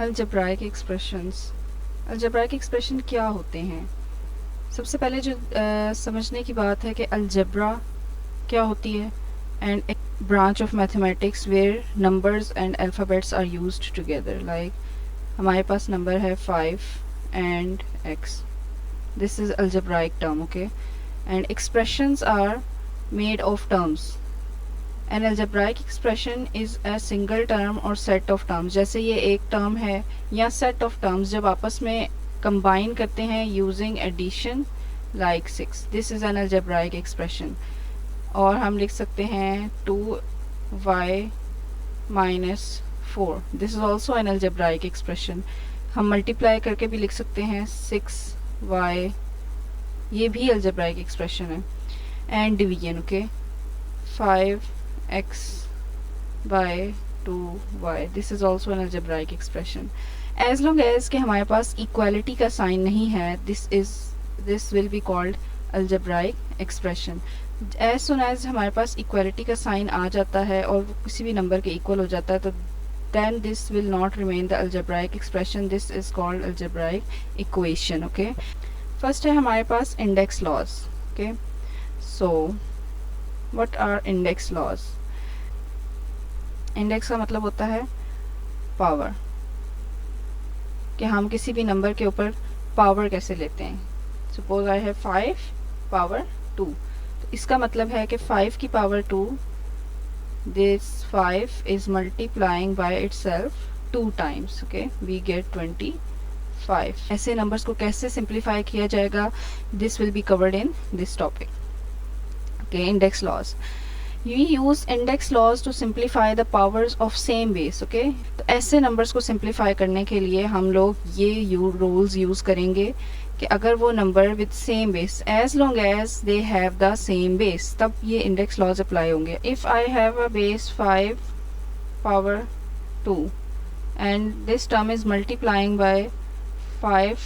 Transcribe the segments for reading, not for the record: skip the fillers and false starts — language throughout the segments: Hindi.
Algebraic expressions. अलजेब्राइक एक्सप्रेशन क्या होते हैं? सबसे पहले जो समझने की बात है कि अलजेब्रा क्या होती है। एंड एक branch of mathematics where numbers and alphabets are used together. Like हमारे पास नंबर है 5 and x। This is algebraic term, okay. And expressions are made of terms. An algebraic expression is a single term or set of terms। जैसे ये एक टर्म है या सेट ऑफ टर्म्स जब आपस में कंबाइन करते हैं using addition, like 6। This is an algebraic expression। और हम लिख सकते हैं 2y minus 4। This is also an algebraic expression। हम मल्टीप्लाई करके भी लिख सकते हैं 6y, ये भी algebraic expression है। And division, okay, 5x by 2y, this is also an algebraic expression। As long as कि हमारे पास इक्वालिटी का साइन नहीं है, this will be called algebraic expression। As soon as हमारे पास इक्वालिटी का साइन आ जाता है और वो किसी भी नंबर के इक्वल हो जाता है, तो then this will not remain the algebraic expression, this is called algebraic equation, okay। First है हमारे पास index laws, okay। so what are index laws? Index का मतलब होता है पावर, कि हम किसी भी नंबर के ऊपर पावर कैसे लेते हैं। सपोज आई हैव 5 पावर 2, तो इसका मतलब है कि 5 की power 2, this 5 is multiplying by itself 2 times, okay, we get 25। ऐसे नंबर्स को कैसे सिंप्लीफाई किया जाएगा, this will be covered in this topic, okay। index laws, we use index laws to simplify the powers of same base, okay। तो ऐसे नंबर्स को सिंप्लीफाई करने के लिए हम लोग ये रूल्स यूज़ करेंगे कि अगर वो number with same base, as long as they have the same base, तब ये इंडेक्स लॉज अप्लाई होंगे। If I have a base 5 power 2 and this term is multiplying by 5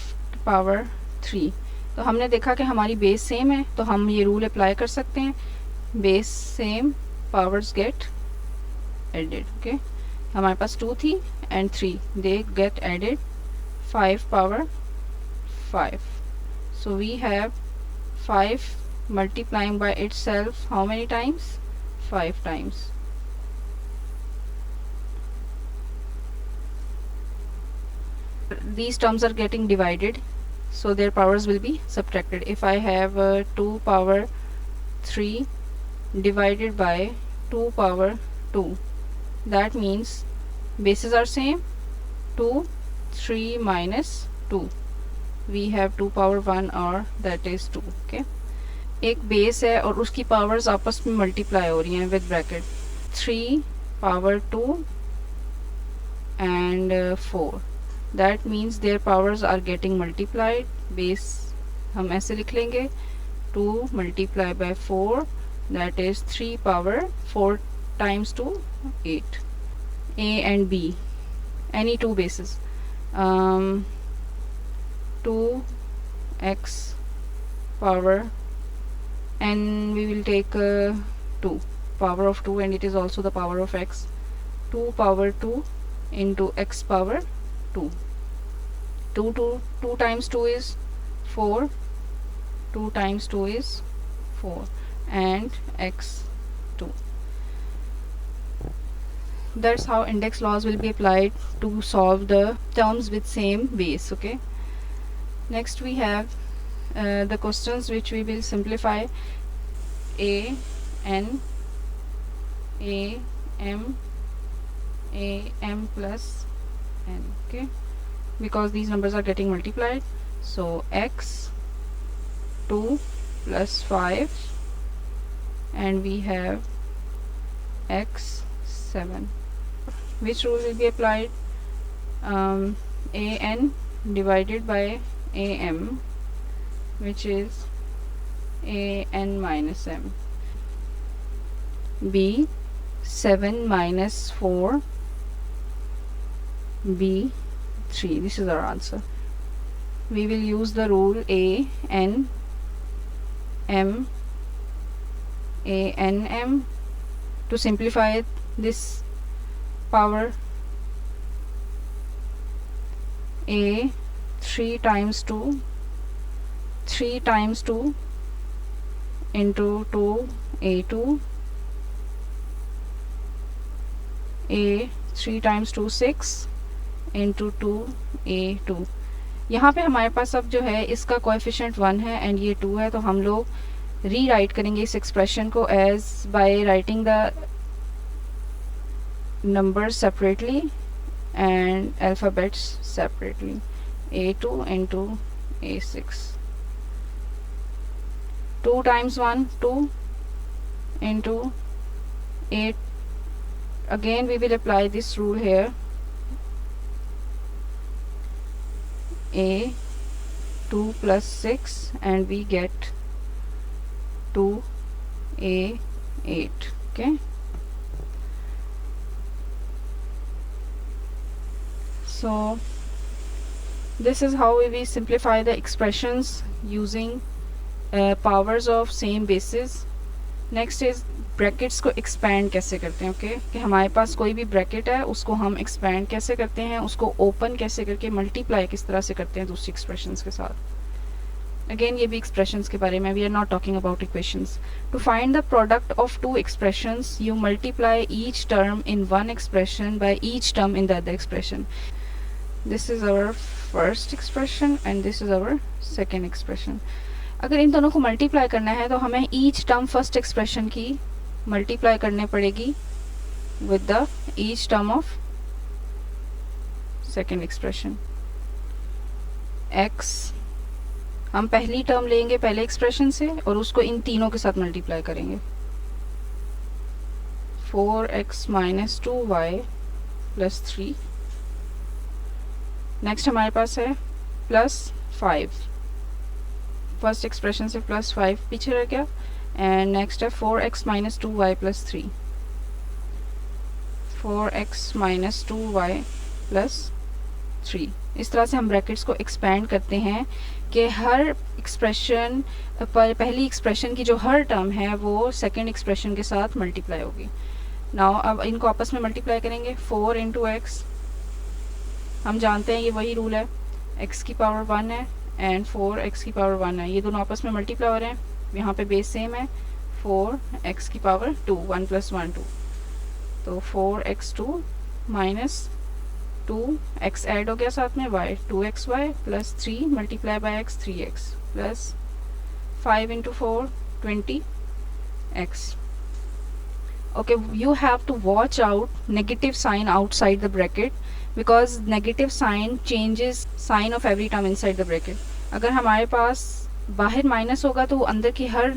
power 3, तो हमने देखा कि हमारी बेस सेम है, तो हम ये रूल अप्लाई कर सकते हैं, base same powers get added, okay. हमारे पास 2 थी and 3, they get added 5 power 5, so we have 5 multiplying by itself how many times? 5 times। these terms are getting divided, so their powers will be subtracted। if I have 2 power 3 divided by 2 power 2, that means bases are same, 2 3 minus 2, we have 2 power 1 or that is 2, okay। एक बेस है और उसकी पावर्स आपस में मल्टीप्लाई हो रही हैं with bracket, 3 power 2 and 4, that means their powers are getting multiplied. Base हम ऐसे लिख लेंगे, 2 multiply by 4, that is 3 power 4 times 2 8। a and b, any two bases, 2x power, and we will take 2 power of 2 and it is also the power of x, 2 power 2 into x power 2, 2 times 2 is 4, 2 times 2 is 4 and x2। that's how index laws will be applied to solve the terms with same base, okay। next we have the questions which we will simplify, a n a m plus n, okay, because these numbers are getting multiplied, so x 2 plus 5 and we have x 7। which rule will be applied? an divided by am, which is an minus m, b 7 minus 4 b 3, this is our answer। we will use the rule a n m a n m to simplify this power a 3 times 2 3 times 2 into 2 a2 a 3 times 2 6 into 2 a2। यहाँ पे हमारे पास अब जो है इसका कोएफिशिएंट 1 है एंड ये 2 है, तो हम लोग री राइट करेंगे इस एक्सप्रेशन को as by writing the numbers separately and alphabets separately, a2 into a6, 2 times 1 2 into 8, again we will apply this rule here, a 2 plus 6 and we get 2 a 8, okay। So this is how we simplify the expressions using powers of same bases। Next is brackets को एक्सपैंड कैसे करते हैं, ओके कि हमारे पास कोई भी ब्रैकेट है उसको हम एक्सपैंड कैसे करते हैं, उसको ओपन कैसे करके मल्टीप्लाई किस तरह से करते हैं दूसरी एक्सप्रेशंस के साथ। अगेन ये भी एक्सप्रेशंस के बारे में, we are not talking about equations. To find the product of two expressions you multiply each term in one expression by each term in the other expression. This is our first expression and this is our second expression. अगर इन दोनों को मल्टीप्लाई करना है तो हमें ईच टर्म फर्स्ट एक्सप्रेशन की मल्टीप्लाई करने पड़ेगी with the each term of second expression. x हम पहली टर्म लेंगे पहले एक्सप्रेशन से और उसको इन तीनों के साथ मल्टीप्लाई करेंगे, 4x minus 2y plus 3। Next हमारे पास है प्लस 5, फर्स्ट एक्सप्रेशन से प्लस 5 पीछे रह गया एंड नेक्स्ट है 4x minus 2y plus 3, 4x minus 2y plus 3। इस तरह से हम ब्रैकेट्स को एक्सपैंड करते हैं कि हर एक्सप्रेशन पर पहली एक्सप्रेशन की जो हर टर्म है वो सेकेंड एक्सप्रेशन के साथ मल्टीप्लाई होगी। नाउ अब इनको आपस में मल्टीप्लाई करेंगे, 4 इंटू एक्स, हम जानते हैं ये वही रूल है, x की पावर 1 है एंड 4x की पावर 1 है, ये दोनों आपस में मल्टीप्लाई हो रहे हैं, यहाँ पे बेस सेम है, 4x की पावर 2, 1 प्लस 1 2, तो 4x2 माइनस 2x ऐड हो गया साथ में y, 2xy plus 3 multiply by x 3x plus 5 into 4 20x। okay, you have to watch out negative sign outside the bracket because negative sign changes sign of every term inside the bracket। अगर हमारे पास बाहर माइनस होगा तो अंदर की हर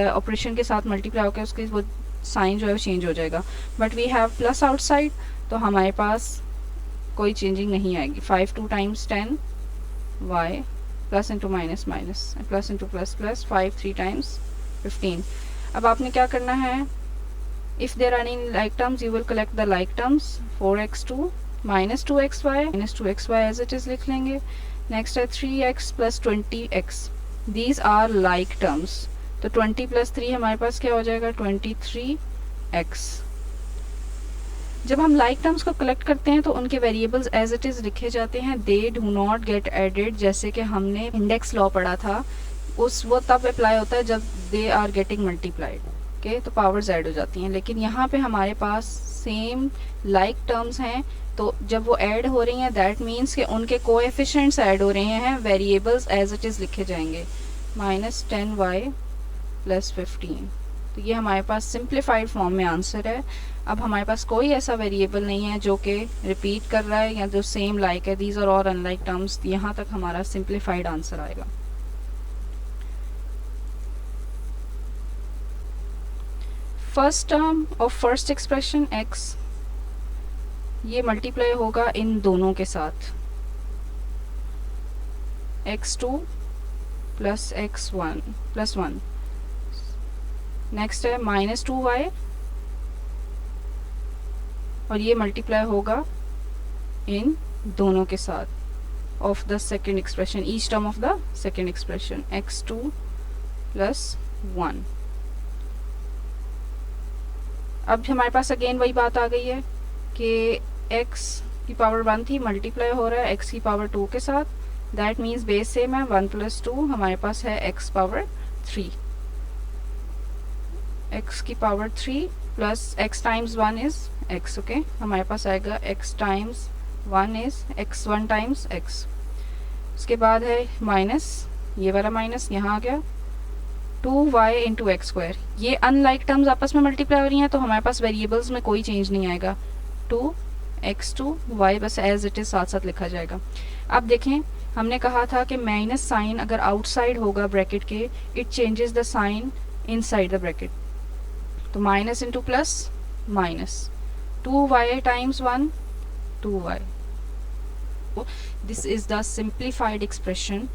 ऑपरेशन के साथ मल्टीप्लाई होकर उसकी वो साइन जो है वो चेंज हो जाएगा, but we have plus outside तो हमारे पास कोई चेंजिंग नहीं आएगी। 5 2 times 10 y plus into minus minus plus into plus plus 5 3 times 15। अब आपने क्या करना है, if there are any like terms you will collect the like terms, 4x2 minus 2xy as it is लिख लेंगे। नेक्स्ट है 3x plus 20x, these are like terms, तो 20 plus 3 हमारे पास क्या हो जाएगा 23x। जब हम like terms को कलेक्ट करते हैं तो उनके वेरिएबल्स एज इट इज़ लिखे जाते हैं, they do not get added, जैसे कि हमने इंडेक्स लॉ पढ़ा था उस वो तब अप्लाई होता है जब they are getting multiplied, okay तो पावर्स ऐड हो जाती हैं। लेकिन यहाँ पे हमारे पास सेम लाइक टर्म्स हैं, तो जब वो ऐड हो रही हैं दैट मीन्स कि उनके कोएफिशिएंट्स ऐड हो रहे हैं, वेरिएबल्स एज इट इज़ लिखे जाएंगे, माइनस 10y प्लस 15। तो ये हमारे पास सिंप्लीफाइड फॉर्म में आंसर है। अब हमारे पास कोई ऐसा वेरिएबल नहीं है जो कि रिपीट कर रहा है या जो सेम लाइक है, दीज आर और अनलाइक टर्म्स, यहाँ तक हमारा सिंप्लीफाइड आंसर आएगा। First term of first expression x, ये मल्टीप्लाई होगा इन दोनों के साथ, x2 plus x1 plus 1। Next है माइनस 2y और ये मल्टीप्लाई होगा इन दोनों के साथ of the second expression, each term of the second expression, x2 plus 1। अब हमारे पास अगेन वही बात आ गई है कि x की पावर 1 थी, मल्टीप्लाई हो रहा है x की पावर 2 के साथ, दैट मीन्स बेस सेम है, 1 + 2 हमारे पास है x पावर 3, x की power 3 plus x times 1 is x, okay हमारे पास आएगा x times 1 is x, 1 times x। उसके बाद है माइनस, ये वाला माइनस यहाँ आ गया, 2y इंटू एक्स स्क्वायर। ये अनलाइक टर्म्स आपस में मल्टीप्लाई हो रही हैं तो हमारे पास वेरिएबल्स में कोई चेंज नहीं आएगा, 2x2y बस एज इट इज साथ साथ लिखा जाएगा। अब देखें, हमने कहा था कि माइनस साइन अगर आउटसाइड होगा ब्रैकेट के, it changes the sign inside the bracket, तो minus into plus minus, 2y times 1 2y, this is the simplified expression,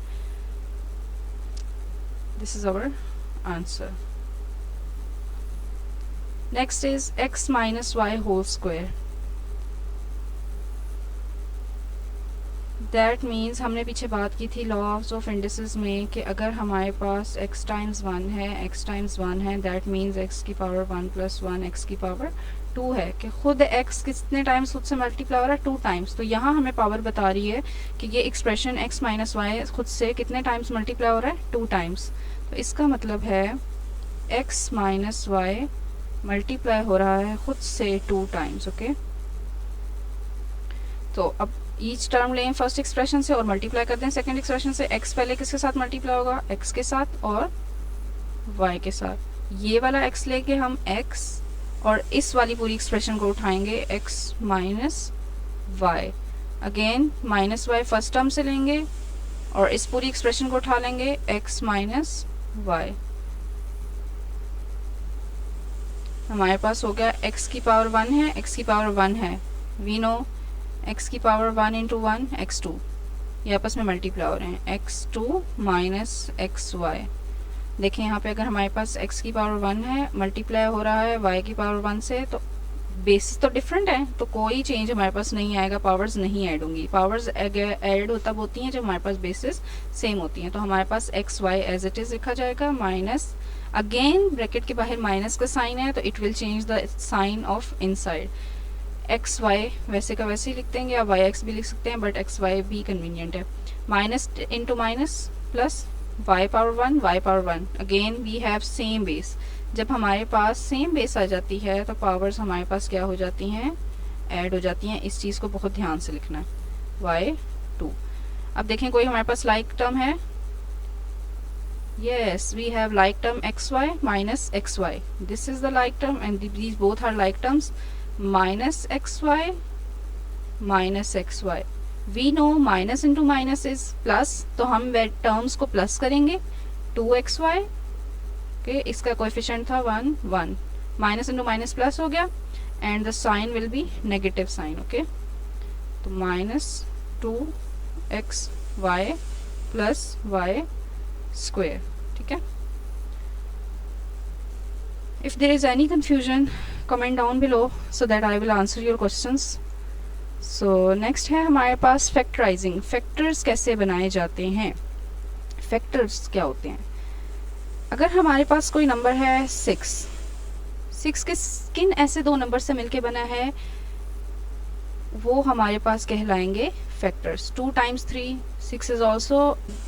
this is our answer. Next is x minus y whole square. That means हमने पीछे बात की थी लॉज ऑफ इंडिसेस में कि अगर हमारे पास x टाइम्स 1 है, x टाइम्स 1 है, दैट मीन्स x की पावर 1 + 1 x की पावर 2 है, कि खुद x कितने टाइम्स खुद से मल्टीप्लाई हो रहा है, 2 टाइम्स। तो यहाँ हमें पावर बता रही है कि ये एक्सप्रेशन x माइनस वाई खुद से कितने टाइम्स मल्टीप्लाई हो रहा है, 2 टाइम्स। तो इसका मतलब है x माइनस वाई मल्टीप्लाई हो रहा है खुद से 2 टाइम्स, ओके। तो अब ईच टर्म लें फर्स्ट एक्सप्रेशन से और मल्टीप्लाई कर दें सेकंड एक्सप्रेशन से। x पहले किसके साथ मल्टीप्लाई होगा, x के साथ और y के साथ। ये वाला x लेके हम x और इस वाली पूरी एक्सप्रेशन को उठाएंगे, x minus y, again minus y first term से लेंगे और इस पूरी एक्सप्रेशन को उठा लेंगे, x माइनस वाई। हमारे पास हो गया x की पावर 1 है, x की पावर 1 है, वी नो x की पावर 1 इंटू 1 x2, ये आपस में मल्टीप्लाई हो रहे हैं, x2 माइनस एक्स वाई। देखें यहाँ पे अगर हमारे पास x की पावर 1 है, मल्टीप्लाई हो रहा है y की पावर 1 से, तो बेसिस तो डिफरेंट है, तो कोई चेंज हमारे पास नहीं आएगा, पावर्स नहीं ऐड होंगी। पावर्स ऐड तब होती हैं जब हमारे पास बेसिस सेम होती हैं। तो हमारे पास x y as it is लिखा जाएगा, माइनस अगेन ब्रैकेट के बाहर माइनस का साइन है तो it will change the sign of inside. X y वैसे का वैसे ही लिख देंगे, या वाई एक्स भी लिख सकते हैं, बट एक्स वाई भी कन्वीनियंट है। Minus into minus plus y power 1 y power 1, again we have same base. जब हमारे पास सेम बेस आ जाती है तो पावर्स हमारे पास क्या हो जाती हैं, ऐड हो जाती हैं। इस चीज़ को बहुत ध्यान से लिखना है, y2। अब देखें कोई हमारे पास लाइक टर्म है, yes we have like term xy minus xy, this is the like term and these both are like terms, minus xy minus xy, we know minus into minus is plus, तो हम टर्म्स को प्लस करेंगे, 2xy, okay, इसका कोएफिशिएंट था 1 1, माइनस इंटू माइनस प्लस हो गया and the sign will be negative sign, okay. तो minus 2xy plus y square, ठीक है। If there is any confusion comment down below so that I will answer your questions. So next है हमारे पास फैक्टराइजिंग। फैक्टर्स कैसे बनाए जाते हैं, फैक्टर्स क्या होते हैं। अगर हमारे पास कोई नंबर है 6 किन ऐसे दो नंबर से मिलके बना है, वो हमारे पास कहलाएंगे factors. 2 times 3, 6 is also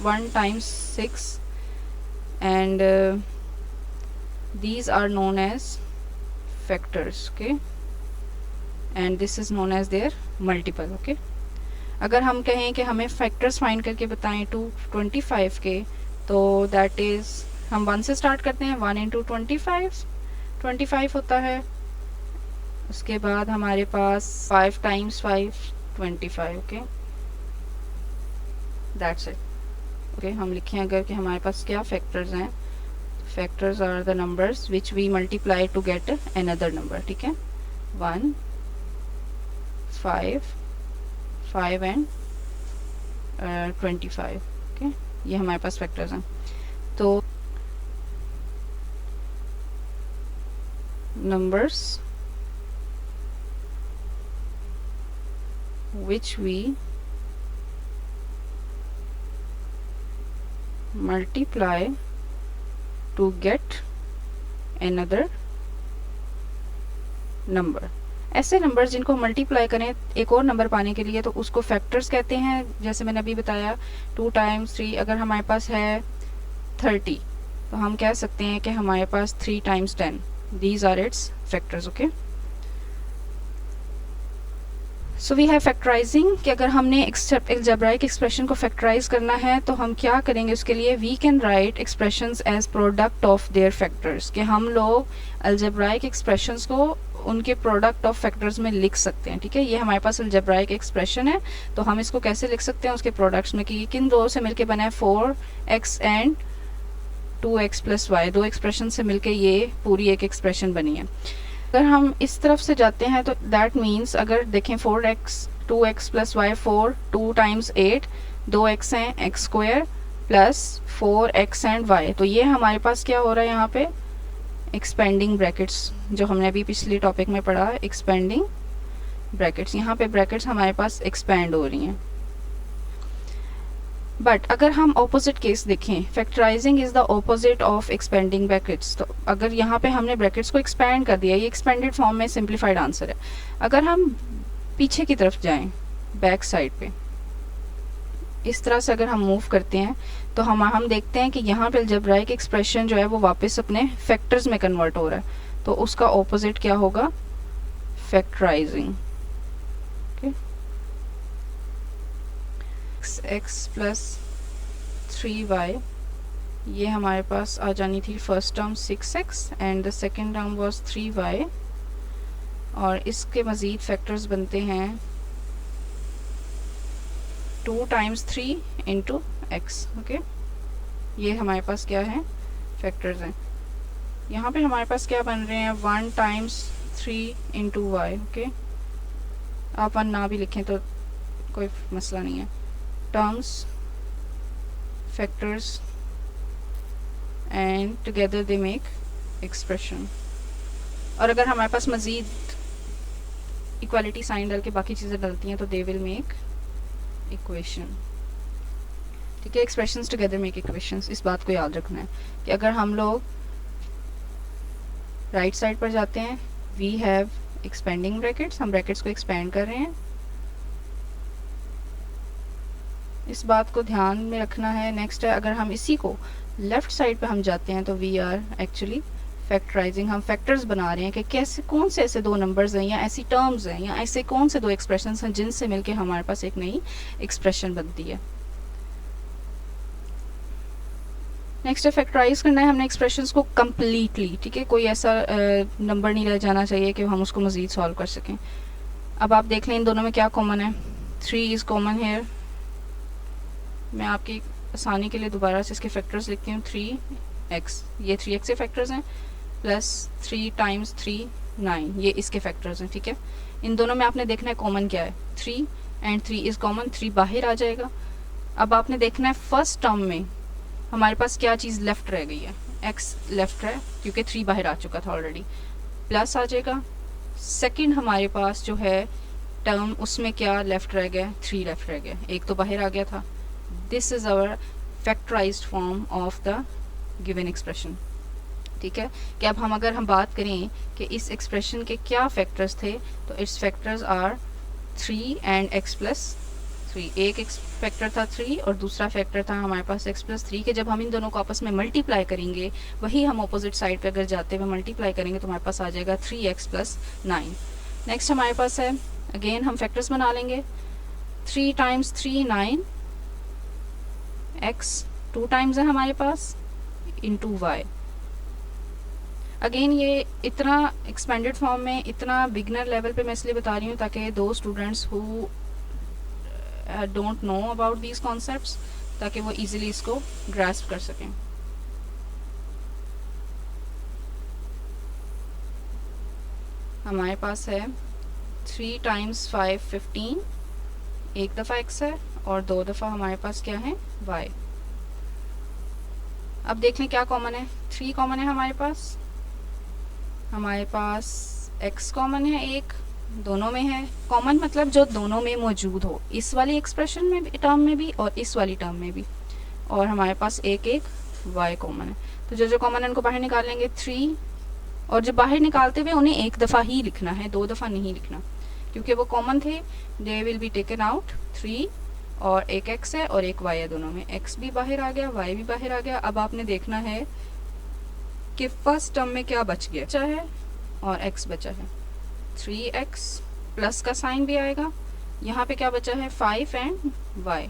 1 times 6 and these are known as factors, okay, and this is known as their multiple, okay। अगर हम कहें कि हमें फैक्टर्स फाइंड करके बताएं 225 के, तो दैट इज़ हम 1 से स्टार्ट करते हैं, 1 इंटू 25 होता है। उसके बाद हमारे पास 5 times 5 25, okay, that's it, okay. हम लिखें अगर कि हमारे पास क्या फैक्टर्स हैं, factors are the numbers which we multiply to get another number, ठीक है। 1 5 एंड 25, ओके, ये हमारे पास फैक्टर्स हैं। तो numbers which we multiply to get another number, ऐसे नंबर्स जिनको मल्टीप्लाई करें एक और नंबर पाने के लिए तो उसको फैक्टर्स कहते हैं। जैसे मैंने अभी बताया 2 टाइम्स 3, अगर हमारे पास है 30 तो हम कह सकते हैं कि हमारे पास 3 times 10, these are its factors. Okay, so we have factorising कि अगर हमने अलजेब्राइक एक्सप्रेशन को फैक्टराइज करना है तो हम क्या करेंगे उसके लिए, we can write expressions as product of their factors, कि हम लोग अलजेब्राइक एक्सप्रेशंस को उनके प्रोडक्ट ऑफ फैक्टर्स में लिख सकते हैं। ठीक है, ये हमारे पास अलजेब्राइक एक्सप्रेशन है तो हम इसको कैसे लिख सकते हैं उसके प्रोडक्ट्स में, कि किन दो से मिलके बना है 4x and 2x plus y, दो एक्सप्रेशन से मिलके ये पूरी एक एक्सप्रेशन बनी है। अगर हम इस तरफ से जाते हैं तो दैट मीन्स अगर देखें 4x 2x plus Y 4 2 times 8 2x हैं x square plus 4x and y, तो ये हमारे पास क्या हो रहा है यहाँ पे एक्सपेंडिंग ब्रैकेट्स, जो हमने अभी पिछले टॉपिक में पढ़ा है एक्सपेंडिंग ब्रैकेट्स। यहाँ पे ब्रैकेट्स हमारे पास एक्सपेंड हो रही हैं। बट अगर हम ऑपोजिट केस देखें, factorising is the opposite of expanding brackets, तो अगर यहाँ पे हमने ब्रैकेट्स को एक्सपेंड कर दिया, ये एक्सपेंडेड फॉर्म में सिंप्लीफाइड आंसर है। अगर हम पीछे की तरफ जाएं बैक साइड पे इस तरह से अगर हम मूव करते हैं तो हम देखते हैं कि यहाँ पे अलजेब्राइक एक्सप्रेशन जो है वो वापस अपने फैक्टर्स में कन्वर्ट हो रहा है, तो उसका ऑपोजिट क्या होगा, फैक्टराइजिंग। x प्लस 3y, ये हमारे पास आ जानी थी first term 6x and the second term was 3y, और इसके मज़ीद फैक्टर्स बनते हैं 2 टाइम्स 3 इंटू x। ओके, ये हमारे पास क्या है, फैक्टर्स हैं। यहाँ पे हमारे पास क्या बन रहे हैं 1 टाइम्स 3 इंटू y। ओके, आप 1 ना भी लिखें तो कोई मसला नहीं है। terms factors and together they make expression। और अगर हमारे पास मज़ीद इक्वालिटी साइन डाल के बाकी चीज़ें डलती हैं तो they will make equation। ठीक है, expressions together make equations, इस बात को याद रखना है कि अगर हम लोग राइट साइड पर जाते हैं we have expanding brackets, हम ब्रैकेट्स को एक्सपेंड कर रहे हैं, इस बात को ध्यान में रखना है। नेक्स्ट है, अगर हम इसी को लेफ्ट साइड पे हम जाते हैं तो वी आर एक्चुअली फैक्टराइजिंग, हम फैक्टर्स बना रहे हैं कि कैसे कौन से ऐसे दो नंबर्स हैं या ऐसी टर्म्स हैं या ऐसे कौन से दो एक्सप्रेशंस हैं जिनसे मिलके हमारे पास एक नई एक्सप्रेशन बनती है। नेक्स्ट है फैक्टराइज करना है हमने एक्सप्रेशंस को कम्प्लीटली। ठीक है, कोई ऐसा नंबर नहीं रह जाना चाहिए कि हम उसको मज़ीद सॉल्व कर सकें। अब आप देख लें इन दोनों में क्या कॉमन है, 3 इज़ कॉमन हेयर। मैं आपकी आसानी के लिए दोबारा से इसके फैक्टर्स लिखती हूँ। 3x, ये 3x के फैक्टर्स हैं, प्लस 3 टाइम्स 3 9, ये इसके फैक्टर्स हैं। ठीक है, इन दोनों में आपने देखना है कॉमन क्या है, 3 एंड 3 इज़ कॉमन, 3 बाहर आ जाएगा। अब आपने देखना है फर्स्ट टर्म में हमारे पास क्या चीज़ लेफ्ट रह गई है, x लेफ्ट है क्योंकि 3 बाहर आ चुका था ऑलरेडी, प्लस आ जाएगा। सेकेंड हमारे पास जो है टर्म उसमें क्या लेफ्ट रह गया, 3 लेफ्ट रह गया, एक तो बाहर आ गया था। This is our factorised form of the given expression. ठीक है, कि अब अगर हम बात करें कि इस एक्सप्रेशन के क्या फैक्टर्स थे, तो its factors are 3 and x plus 3। एक फैक्टर था 3 और दूसरा फैक्टर था हमारे पास x प्लस 3 के जब हम इन दोनों को आपस में मल्टीप्लाई करेंगे, वही हम अपोजिट साइड पे अगर जाते हुए मल्टीप्लाई करेंगे तो हमारे पास आ जाएगा 3x प्लस 9। नेक्स्ट हमारे पास है, अगेन हम फैक्टर्स बना लेंगे, 3 टाइम्स 3 9, x 2 टाइम्स है हमारे पास इंटू y। अगेन ये इतना एक्सपेंडेड फॉर्म में, इतना बिगनर लेवल पे मैं इसलिए बता रही हूँ ताकि दो students who don't know about these concepts, ताकि वो इजीली इसको ग्रास्प कर सकें। हमारे पास है 3 टाइम्स 5 15, एक दफ़ा x है और 2 दफ़ा हमारे पास क्या है y। अब देख लें क्या कॉमन है, 3 कॉमन है हमारे पास x कॉमन है, एक दोनों में है। कॉमन मतलब जो दोनों में मौजूद हो, इस वाली एक्सप्रेशन में भी, टर्म में भी और इस वाली टर्म में भी। और हमारे पास एक y कॉमन है, तो जो कॉमन है उनको बाहर निकाल लेंगे। 3 और जब बाहर निकालते हुए उन्हें एक दफ़ा ही लिखना है, 2 दफ़ा नहीं लिखना, क्योंकि वो कॉमन थे। They will be taken out, 3 और एक x है और एक y है, दोनों में x भी बाहर आ गया, y भी बाहर आ गया। अब आपने देखना है कि फर्स्ट टर्म में क्या बच है और x बचा है। 3x प्लस का साइन भी आएगा। यहाँ पे क्या बचा है, 5 एंड y,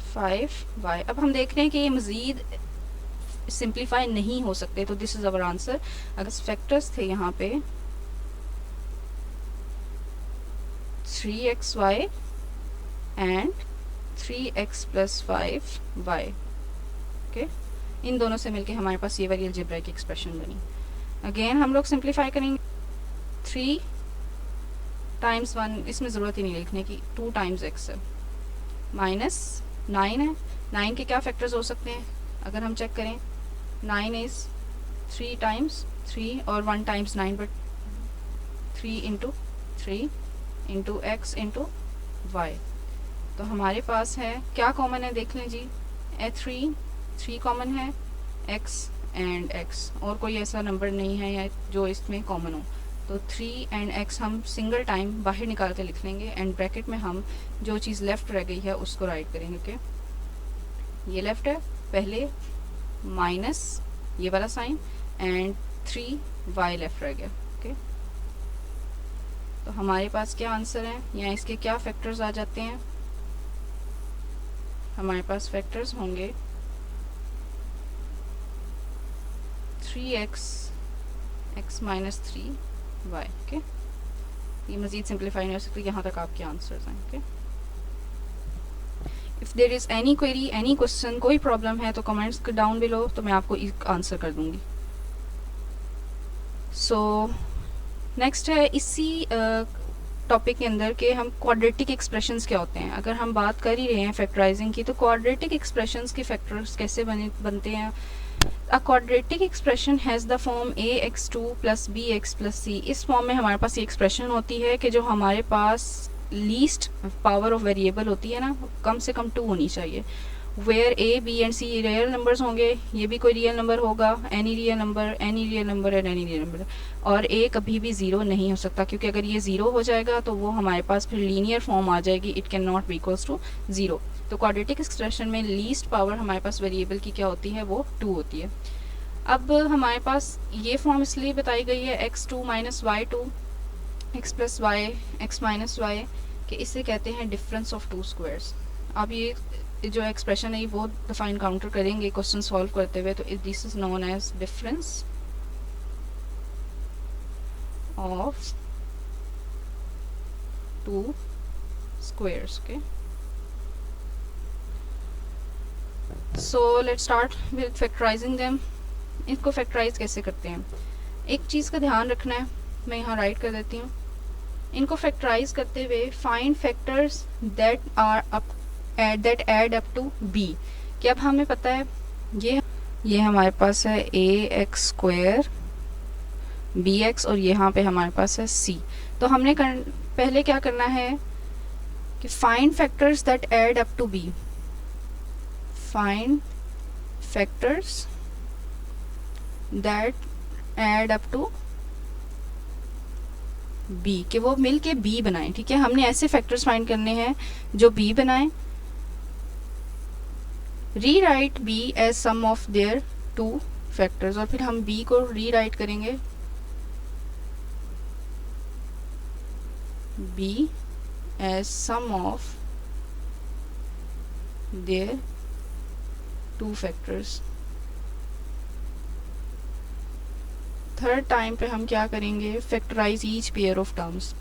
5y। अब हम देख रहे हैं कि ये मज़ीद सिंप्लीफाई नहीं हो सकते, तो दिस इज अवर आंसर। अगर फैक्टर्स थे यहाँ पे 3xy and 3x plus 5y, okay, इन दोनों से मिलके हमारे पास ये वाली अलजेब्राइक एक्सप्रेशन बनी। अगेन हम लोग सिंप्लीफाई करेंगे। 3 टाइम्स 1, इसमें ज़रूरत ही नहीं लिखने की, 2 टाइम्स x है, माइनस 9 है। 9 के क्या फैक्टर्स हो सकते हैं अगर हम चेक करें, 9 इज़ 3 टाइम्स 3 और 1 times 9, but 3 into 3 into x into y. तो हमारे पास है क्या कॉमन है, देख लें जी, 3 कॉमन है, x एंड x, और कोई ऐसा नंबर नहीं है या जो इसमें कॉमन हो। तो 3 एंड x हम सिंगल टाइम बाहर निकाल के लिख लेंगे, एंड ब्रैकेट में हम जो चीज़ लेफ़्ट रह गई है उसको राइट करेंगे। ओके, ये लेफ़्ट है, पहले माइनस ये वाला साइन एंड 3y लेफ़्ट रह गया। ओके, तो हमारे पास क्या आंसर है, या इसके क्या फैक्टर्स आ जाते हैं, हमारे पास फैक्टर्स होंगे 3x, x minus 3y। Okay, ये मज़ीद सिंप्लीफाई नहीं हो सकती, यहाँ तक आपके आंसर्स हैं। Okay, if there is any query, any question, कोई प्रॉब्लम है तो कमेंट्स डाउन बिलो, तो मैं आपको आंसर कर दूँगी। सो नेक्स्ट है इसी टॉपिक के अंदर के हम क्वाड्रेटिक एक्सप्रेशंस क्या होते हैं। अगर हम बात कर ही रहे हैं फैक्टराइजिंग की, तो क्वाड्रेटिक एक्सप्रेशंस के फैक्टर्स कैसे बनते हैं। A quadratic expression has the form ax2 plus bx plus c। इस फॉर्म में हमारे पास ये एक्सप्रेशन होती है कि जो हमारे पास लीस्ट पावर ऑफ वेरिएबल होती है ना, कम से कम 2 होनी चाहिए। Where a, b and c real numbers होंगे, ये भी कोई रियल नंबर होगा, any real number and any real number, और a कभी भी 0 नहीं हो सकता, क्योंकि अगर ये 0 हो जाएगा तो वो हमारे पास फिर लीनियर फॉर्म आ जाएगी, it can not be equals to 0। तो क्वाड्रेटिक एक्सप्रेशन में लीस्ट पावर हमारे पास वेरिएबल की क्या होती है, वो 2 होती है। अब हमारे पास ये फॉर्म इसलिए बताई गई है x2 minus y2 x plus y x minus y, कि इसे कहते हैं डिफरेंस ऑफ 2 स्क्वायर्स। अब ये जो एक्सप्रेशन है वो दफ़ा इनकाउंटर करेंगे क्वेश्चन सॉल्व करते हुए, तो this is known age difference of 2 squares. Okay, so let's start with factorising them. इसको फैक्टराइज कैसे करते हैं, एक चीज़ का ध्यान रखना है, मैं यहाँ राइट कर देती हूँ। इनको फैक्टराइज करते हुए find factors that add up to b, कि अब हमें पता है ये हमारे पास है ax² bx, और यहाँ पे हमारे पास है c। तो हमने पहले क्या करना है कि find factors that add up to b, find factors that add up to b, कि वो मिल के b बनाएं। ठीक है, हमने ऐसे फैक्टर्स फाइंड करने हैं जो b बनाएं। Rewrite b as sum of their 2 factors, और फिर हम b को रीराइट करेंगे b as sum of their 2 factors. Third time पे हम क्या करेंगे, factorise each pair of terms.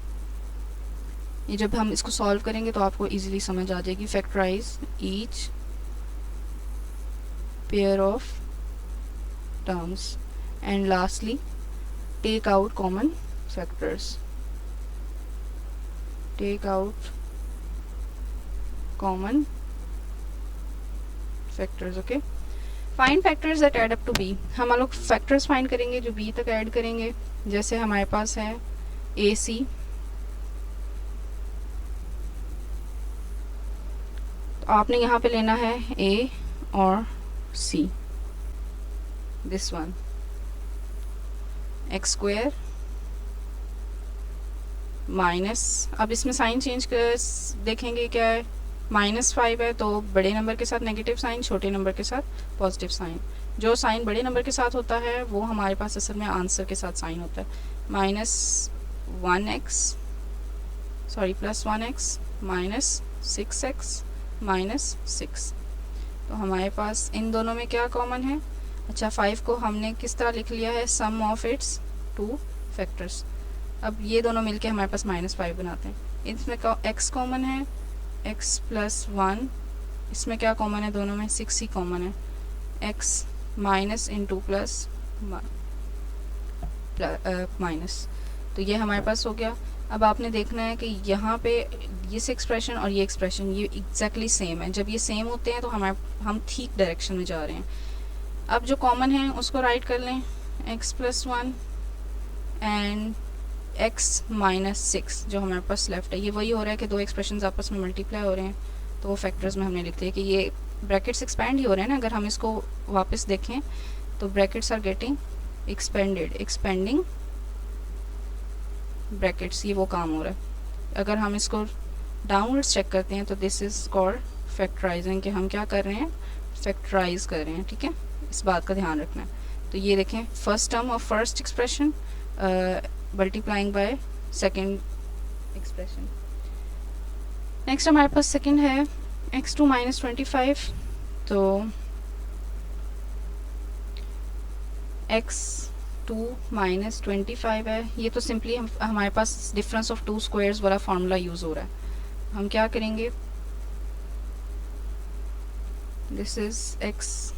ये जब हम इसको सॉल्व करेंगे तो आपको इजीली समझ आ जाएगी। Factorise each pair of terms, and lastly take out common factors, take out common factors. Okay, find factors that add up to b, हम लोग फैक्टर्स फाइंड करेंगे जो b तक ऐड करेंगे। जैसे हमारे पास है ac, तो आपने यहाँ पे लेना है a और c, this one. X square minus, अब इसमें साइन चेंज कर देखेंगे क्या है, -5 है तो बड़े नंबर के साथ नेगेटिव साइन, छोटे नंबर के साथ पॉजिटिव साइन। जो साइन बड़े नंबर के साथ होता है वो हमारे पास असल में आंसर के साथ साइन होता है। -1x sorry +1x -6x -6। तो हमारे पास इन दोनों में क्या कॉमन है? अच्छा, 5 को हमने किस तरह लिख लिया है, सम ऑफ इट्स 2 फैक्टर्स। अब ये दोनों मिलके हमारे पास -5 बनाते हैं। इसमें x कॉमन है, x + 1, इसमें क्या कॉमन है, दोनों में 6 ही कॉमन है, x minus into plus minus. तो ये हमारे पास हो गया। अब आपने देखना है कि यहाँ पे इस एक्सप्रेशन और ये एक्सप्रेशन ये एग्जैक्टली सेम है। जब ये सेम होते हैं तो हम ठीक डायरेक्शन में जा रहे हैं। अब जो कॉमन है उसको राइट कर लें, x + 1 एंड x -6 जो हमारे पास लेफ्ट है। ये वही हो रहा है कि दो एक्सप्रेशंस आपस में मल्टीप्लाई हो रहे हैं, तो वो फैक्टर्स में हमने लिख दिया कि ये ब्रैकेट्स एक्सपैंड ही हो रहे हैं ना। अगर हम इसको वापस देखें तो brackets are getting expanding brackets, ये वो काम हो रहा है। अगर हम इसको डाउनवर्ड्स चेक करते हैं तो दिस इज़ कॉल्ड फैक्टराइजिंग, कि हम क्या कर रहे हैं, फैक्टराइज कर रहे हैं। ठीक है, इस बात का ध्यान रखना है। तो ये देखें, first term of first expression multiplying by second expression. Next हमारे पास सेकेंड है x2 - 25। तो x2 - 25 है, ये तो सिंपली हमारे पास डिफरेंस ऑफ 2 स्क्वायर्स वाला फार्मूला यूज़ हो रहा है। हम क्या करेंगे, this is x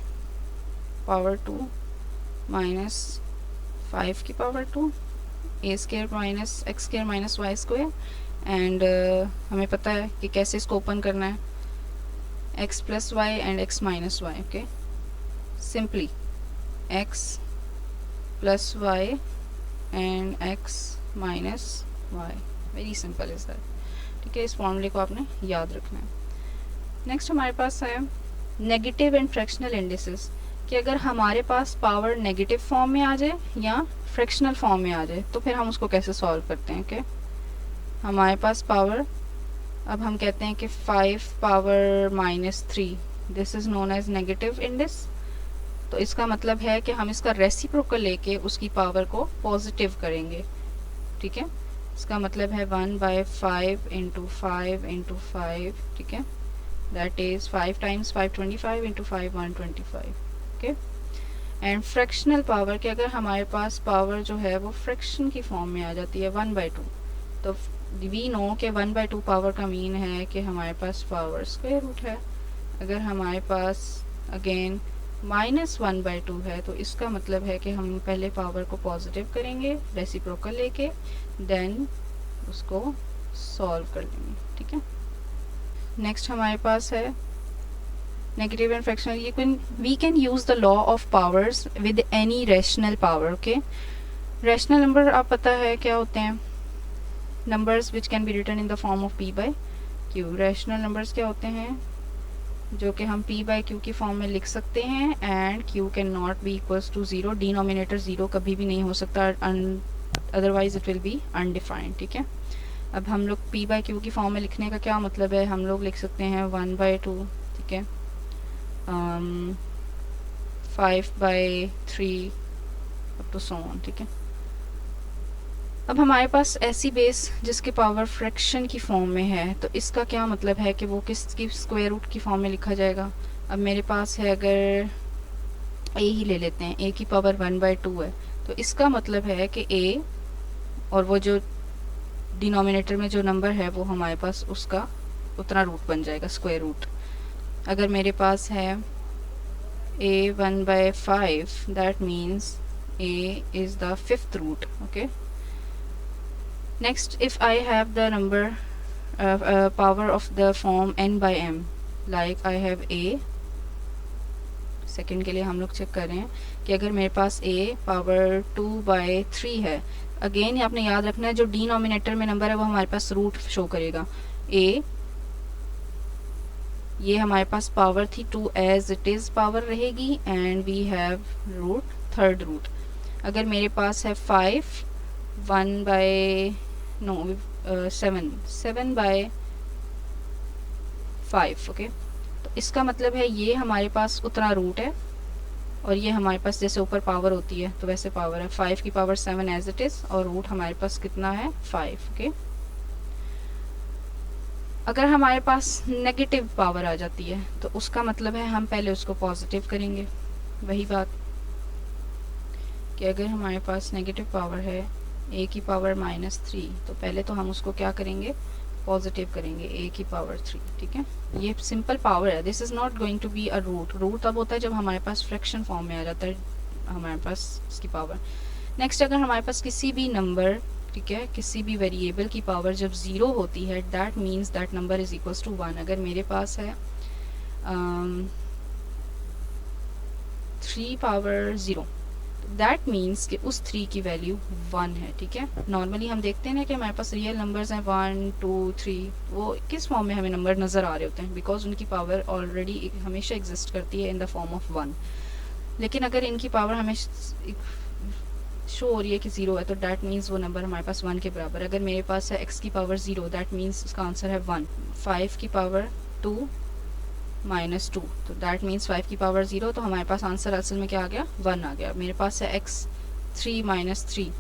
power 2 minus 5 की power 2 a² minus x² minus y²। And हमें पता है कि कैसे इसको ओपन करना है, x + y and x - y। Okay, simply x + y and x - y, very simple is that. ठीक है, इस फॉर्मूले को आपने याद रखना है। नेक्स्ट हमारे पास है नेगेटिव एंड फ्रैक्शनल इंडिसेस, कि अगर हमारे पास पावर नेगेटिव फॉर्म में आ जाए या फ्रैक्शनल फॉर्म में आ जाए तो फिर हम उसको कैसे सॉल्व करते हैं। ओके, हमारे पास पावर, अब हम कहते हैं कि 5 power -3, this is known as negative indices. तो इसका मतलब है कि हम इसका रेसिप्रोकल लेके उसकी पावर को पॉजिटिव करेंगे। ठीक है, इसका मतलब है 1/5 × 5 × 5। ठीक है, that is 5 × 5 25 × 5 125। Okay, and fractional power, कि अगर हमारे पास पावर जो है वो फ्रैक्शन की फॉर्म में आ जाती है 1/2, तो वी नो कि 1/2 पावर का मीन है कि हमारे पास पावर स्क्वायर रूट है। अगर हमारे पास अगेन -1/2 है तो इसका मतलब है कि हम पहले पावर को पॉजिटिव करेंगे रेसिप्रोकल लेके, देन उसको सॉल्व कर लेंगे। ठीक है, नेक्स्ट हमारे पास है negative and fractional. We can use the law of powers with any rational power. Okay, rational number आप पता है क्या होते हैं, numbers which can be written in the form of p/q। Rational numbers क्या होते हैं, जो कि हम p/q की फॉर्म में लिख सकते हैं, and q can not be equals to 0, denominator 0 कभी भी नहीं हो सकता, otherwise it will be undefined. ठीक है, अब हम लोग p/q की फॉर्म में लिखने का क्या मतलब है, हम लोग लिख सकते हैं 1/2, ठीक है, 5/3 अप टू सो ऑन। ठीक है, अब हमारे पास ऐसी बेस जिसके पावर फ्रैक्शन की फॉर्म में है, तो इसका क्या मतलब है कि वो किसकी स्क्वायर रूट की फॉर्म में लिखा जाएगा। अब मेरे पास है, अगर a ही ले लेते हैं, a की पावर 1/2 है, तो इसका मतलब है कि a और वो जो डिनोमिनेटर में जो नंबर है वो हमारे पास उसका उतना रूट बन जाएगा, स्क्वायर रूट। अगर मेरे पास है a 1/5, that means a is the 5th root. Okay, next if I have the number power of the form n/m, like I have a, second के लिए हम लोग चेक कर रहे हैं कि अगर मेरे पास a पावर 2/3 है, अगेन आपने याद रखना है जो डिनोमिनेटर में नंबर है वो हमारे पास रूट शो करेगा। a ये हमारे पास पावर थी 2 एज इट इज़ पावर रहेगी, and we have root, third root. अगर मेरे पास है 5 1 बाय नो 7 बाय 5, ओके। तो इसका मतलब है ये हमारे पास उतना रूट है और ये हमारे पास जैसे ऊपर पावर होती है तो वैसे पावर है 5 की पावर 7 एज इट इज़ और रूट हमारे पास कितना है 5, ओके। अगर हमारे पास नेगेटिव पावर आ जाती है तो उसका मतलब है हम पहले उसको पॉजिटिव करेंगे। वही बात कि अगर हमारे पास नेगेटिव पावर है a की पावर -3 तो पहले तो हम उसको क्या करेंगे, पॉजिटिव करेंगे a की पावर 3, ठीक है। ये सिंपल पावर है, this is not going to be a root. Root तब होता है जब हमारे पास फ्रैक्शन फॉर्म में आ जाता है हमारे पास इसकी पावर। नेक्स्ट, अगर हमारे पास किसी भी नंबर, ठीक है, किसी भी वेरिएबल की पावर जब 0 होती है that means that number is equals to 1। अगर मेरे पास है 3 पावर 0 दैट मीन्स कि उस 3 की वैल्यू 1 है, ठीक है। नॉर्मली हम देखते हैं ना कि हमारे पास रियल नंबर्स हैं 1 2 3, वो किस फॉर्म में हमें नंबर नज़र आ रहे होते हैं, बिकॉज उनकी पावर ऑलरेडी हमेशा एग्जिस्ट करती है इन द फॉर्म ऑफ 1। लेकिन अगर इनकी पावर हमें शो हो रही है कि 0 है तो डैट मीन्स वो नंबर हमारे पास 1 के बराबर है। अगर मेरे पास है x की पावर 0 दैट मीन्स उसका आंसर है 1। 5 की पावर 2 -2 तो दैट मीन्स 5 की पावर 0, तो हमारे पास आंसर असल में क्या आ गया, 1 आ गया। मेरे पास है x 3 -3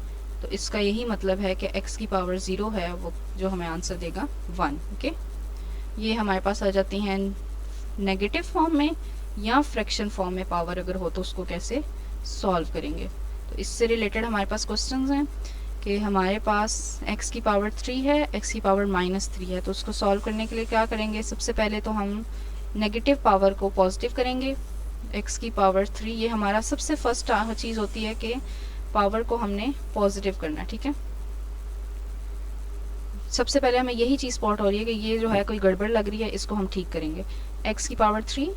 तो इसका यही मतलब है कि x की पावर 0 है वो जो हमें आंसर देगा 1, ओके। ये हमारे पास आ जाती हैं नेगेटिव फॉर्म में या फ्रैक्शन फॉर्म में पावर अगर हो तो उसको कैसे सॉल्व करेंगे। तो इससे रिलेटेड हमारे पास क्वेश्चंस हैं कि हमारे पास x की पावर 3 है, x की पावर -3 है, तो उसको सॉल्व करने के लिए क्या करेंगे, सबसे पहले तो हम नेगेटिव पावर को पॉजिटिव करेंगे। x की पावर 3 ये हमारा सबसे फर्स्ट चीज़ होती है कि पावर को हमने पॉजिटिव करना है, ठीक है। सबसे पहले हमें यही चीज़ स्पॉट हो रही है कि ये जो है कोई गड़बड़ लग रही है, इसको हम ठीक करेंगे। x की पावर 3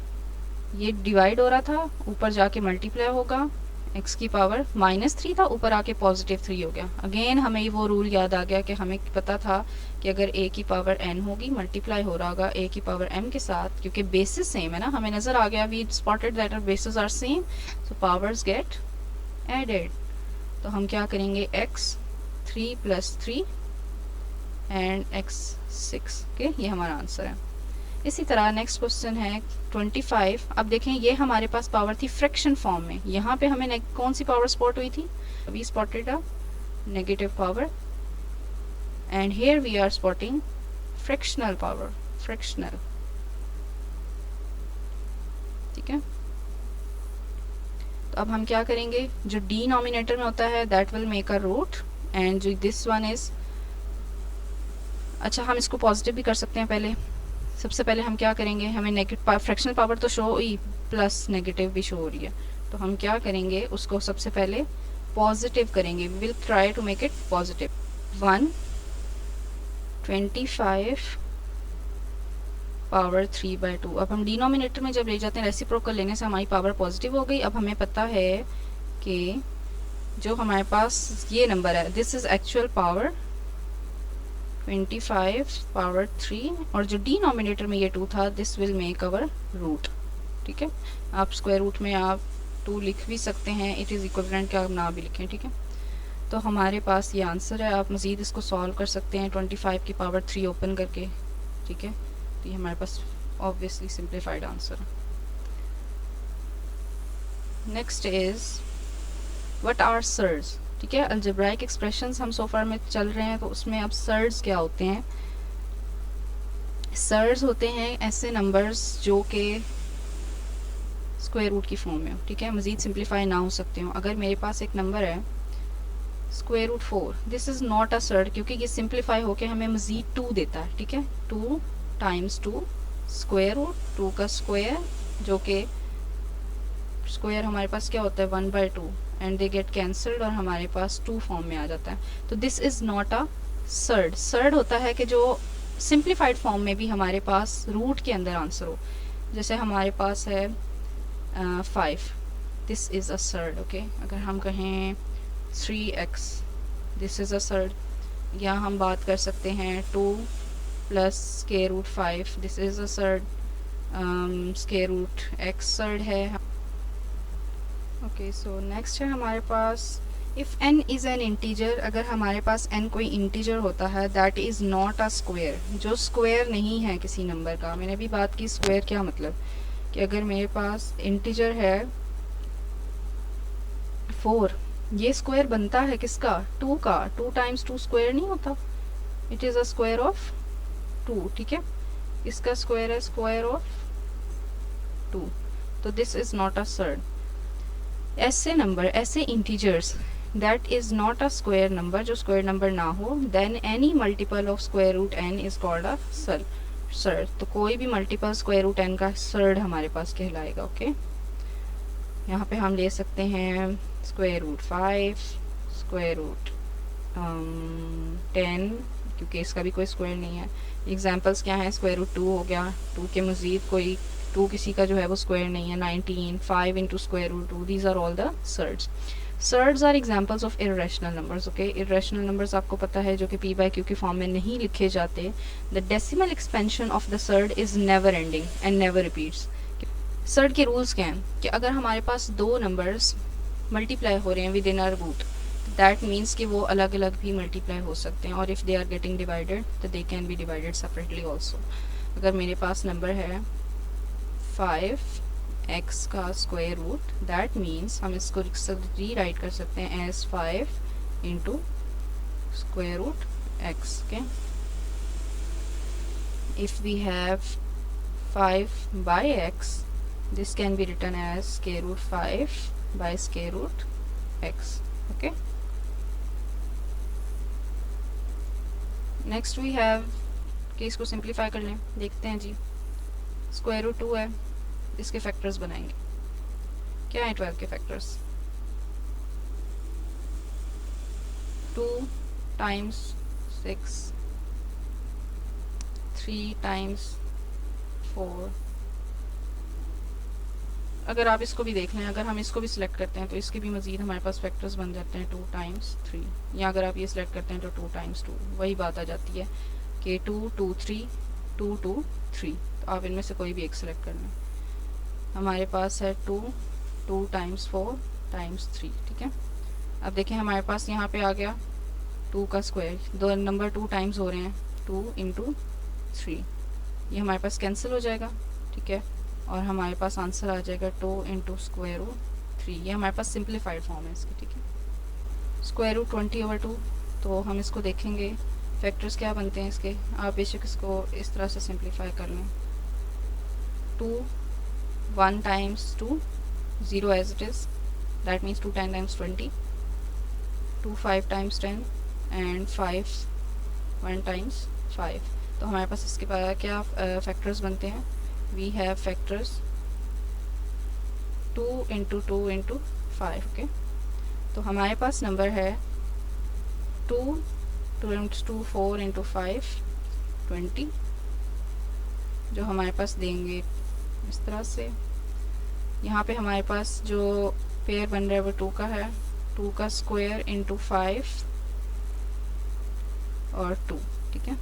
ये डिवाइड हो रहा था, ऊपर जाके मल्टीप्लाई होगा, x की पावर -3 था, ऊपर आके +3 हो गया। अगेन हमें वो रूल याद आ गया कि हमें पता था कि अगर a की पावर n होगी मल्टीप्लाई हो रहा होगा a की पावर m के साथ, क्योंकि बेसिस सेम है ना, हमें नज़र आ गया, we spotted that our bases are same, so powers get added. तो हम क्या करेंगे, x 3 + 3 एंड x 6, ओके, ये हमारा आंसर है। इसी तरह नेक्स्ट क्वेश्चन है 25। अब देखें ये हमारे पास पावर थी फ्रैक्शन फॉर्म में, यहाँ पे हमें कौन सी पावर स्पॉट हुई थी, we spotted a negative power and here we are spotting fractional power, fractional, ठीक है। तो अब हम क्या करेंगे, जो डिनोमिनेटर में होता है that will make a root and जो दिस वन इज, अच्छा हम इसको पॉजिटिव भी कर सकते हैं। पहले सबसे पहले हम क्या करेंगे, हमें नेगेटिव फ्रैक्शनल पावर तो शो हुई प्लस नेगेटिव भी शो हो रही है, तो हम क्या करेंगे, उसको सबसे पहले पॉजिटिव करेंगे, we will try to make it positive. 125 power 3/2। अब हम डिनोमिनेटर में जब ले जाते हैं रेसिप्रोकल लेने से हमारी पावर पॉजिटिव हो गई। अब हमें पता है कि जो हमारे पास ये नंबर है this is actual power 25 power 3 और जो डिनोमिनेटर में ये 2 था this will make our root, ठीक है। आप स्क्वायर रूट में आप 2 लिख भी सकते हैं, इट इज़ इक्विवेलेंट कि आप ना भी लिखें, ठीक है। तो हमारे पास ये आंसर है। आप मज़ीद इसको सॉल्व कर सकते हैं 25 की पावर 3 ओपन करके, ठीक है। तो ये हमारे पास ऑब्वियसली सिंप्लीफाइड आंसर है। Next is what are surds, ठीक है। अलजेब्राइक एक्सप्रेशंस हम सोफार में चल रहे हैं, तो उसमें अब सर्ज क्या होते हैं। सर्ज होते हैं ऐसे नंबर्स जो कि स्क्वायर रूट की फॉर्म में हो, ठीक है, मज़ीद सिंप्लीफाई ना हो सकते हो। अगर मेरे पास एक नंबर है square root 4, this is not a surd क्योंकि ये सिंप्लीफाई होकर हमें मज़ीद 2 देता है, ठीक है। 2 × 2 स्क्वायर रूट 2 का स्क्वायर, जो कि स्क्वायर हमारे पास क्या होता है 1/2 एंड दे गेट कैंसल्ड और हमारे पास 2 फॉर्म में आ जाता है। तो this is not a surd. Surd होता है कि जो सिंप्लीफाइड फॉर्म में भी हमारे पास रूट के अंदर आंसर हो, जैसे हमारे पास है 5, this is a surd, okay. अगर हम कहें 3x, this is a surd. या हम बात कर सकते हैं 2 + √5, this is a surd. √x surd है, ओके। सो नेक्स्ट है हमारे पास if n is an integer, अगर हमारे पास n कोई इंटीजर होता है, that is not a square, जो स्क्वायर नहीं है किसी नंबर का। मैंने भी बात की स्क्वायर क्या मतलब, कि अगर मेरे पास इंटीजर है 4, ये स्क्वायर बनता है किसका, 2 का। 2 टाइम्स 2 स्क्वायर नहीं होता, it is a square of 2, ठीक है। इसका स्क्वायर है स्क्वायर ऑफ 2, तो this is not a surd. ऐसे नंबर, ऐसे integers that is not a square number, जो स्क्वायर नंबर ना हो, then any multiple of square root n is called a surd. तो कोई भी मल्टीपल स्क्वायर रूट n का सर्ड हमारे पास कहलाएगा, ओके। यहाँ पे हम ले सकते हैं स्क्वायर रूट 5, स्क्वायर रूट 10, क्योंकि इसका भी कोई स्क्वायर नहीं है। एग्जाम्पल्स क्या हैं, स्क्वायर रूट 2 हो गया, 2 के मज़ीद कोई 2 किसी का जो है वो स्क्वायर नहीं है, 19, 5 into square root 2, these are all the surds. Surds are examples of irrational numbers, okay. Irrational numbers आपको पता है जो कि p बाई q की फॉर्म में नहीं लिखे जाते। The decimal expansion of the surd is never ending and never repeats. Surd के रूल्स क्या हैं कि अगर हमारे पास दो नंबर्स मल्टीप्लाई हो रहे हैं with in our root, that means कि वो अलग अलग भी मल्टीप्लाई हो सकते हैं, और if they are getting divided तो they can be divided separately also. अगर मेरे पास नंबर है 5x का स्क्वायर रूट, दैट मीन्स हम इसको री राइट कर सकते हैं as 5 into square root x, okay. If we have 5 by x, this can be written as square root 5 by square root x, okay. Next we have कि इसको सिंप्लीफाई कर लें, देखते हैं जी। स्क्वायर रूट 2 है, इसके फैक्टर्स बनाएंगे। क्या है 12 के फैक्टर्स, 2 टाइम्स 6, 3 टाइम्स 4। अगर आप इसको भी देख लें, अगर हम इसको भी सिलेक्ट करते हैं तो इसके भी मज़ीद हमारे पास फैक्टर्स बन जाते हैं 2 टाइम्स 3, या अगर आप ये सिलेक्ट करते हैं तो 2 टाइम्स 2, वही बात आ जाती है कि 2 2 3 2 2 3। तो आप इनमें से कोई भी एक सिलेक्ट कर लें। हमारे पास है 2 2 टाइम्स 4 टाइम्स 3, ठीक है। अब देखें हमारे पास यहाँ पे आ गया 2 का स्क्वायर, दो नंबर 2 टाइम्स हो रहे हैं, 2 इंटू 3, ये हमारे पास कैंसिल हो जाएगा, ठीक है। और हमारे पास आंसर आ जाएगा 2 इंटू स्क्वायर रूट 3, ये हमारे पास सिंप्लीफाइड फॉर्म है इसकी, ठीक है। स्क्वायर रूट 20/2, तो हम इसको देखेंगे फैक्टर्स क्या बनते हैं इसके। आप बेशक इसको इस तरह से सिंप्लीफाई कर लें, 2 1 times 2 0 as it is, that means 2 10 times 20, 2 5 times 10 and 5 1 times 5। तो हमारे पास इसके बाद क्या फैक्टर्स बनते हैं, we have factors 2 into 2 into 5, okay. तो हमारे पास नंबर है 2 2 इंटू 2 4 इंटू 5 20, जो हमारे पास देंगे इस तरह से। यहाँ पे हमारे पास जो पेयर बन रहा है वो 2 का है, 2 का स्क्वायर इंटू 5 और 2, ठीक है।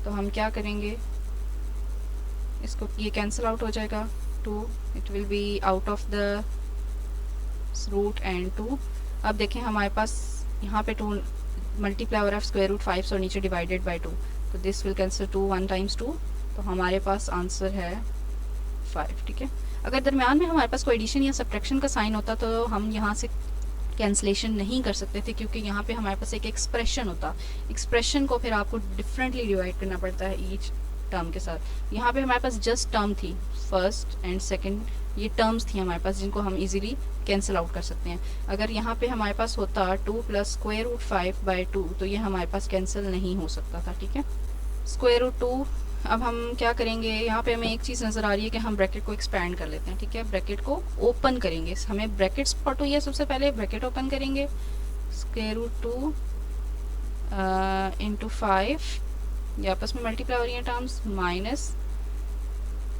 तो हम क्या करेंगे, इसको ये कैंसिल आउट हो जाएगा, 2 it will be out of the root and 2। अब देखें हमारे पास यहाँ पे 2 मल्टीप्लाई हो रहा है स्क्वायर रूट 5 और नीचे डिवाइडेड बाय 2, तो दिस विल कैंसिल 2 1 टाइम्स 2, तो हमारे पास आंसर है 5, ठीक है। अगर दरमियान में हमारे पास कोई एडिशन या सब्ट्रैक्शन का साइन होता तो हम यहाँ से कैंसलेशन नहीं कर सकते थे, क्योंकि यहाँ पे हमारे पास एक एक्सप्रेशन होता, एक्सप्रेशन को फिर आपको डिफरेंटली डिवाइड करना पड़ता है ईच टर्म के साथ। यहाँ पे हमारे पास जस्ट टर्म थी, फर्स्ट एंड सेकंड, ये टर्म्स थी हमारे पास जिनको हम इजीली कैंसिल आउट कर सकते हैं। अगर यहाँ पे हमारे पास होता 2 प्लस स्क्वायर रूट 5/2, तो ये हमारे पास कैंसिल नहीं हो सकता था, ठीक है। स्क्वायर रूट 2, अब हम क्या करेंगे, यहाँ पे हमें एक चीज़ नज़र आ रही है कि हम ब्रैकेट को एक्सपैंड कर लेते हैं, ठीक है। ब्रैकेट को ओपन करेंगे, हमें ब्रैकेट स्पॉट हुई है, सबसे पहले ब्रैकेट ओपन करेंगे, स्क्वायर रूट 2 इंटू 5, ये आपस में मल्टीप्लाई हो रही हैं टर्म्स, माइनस,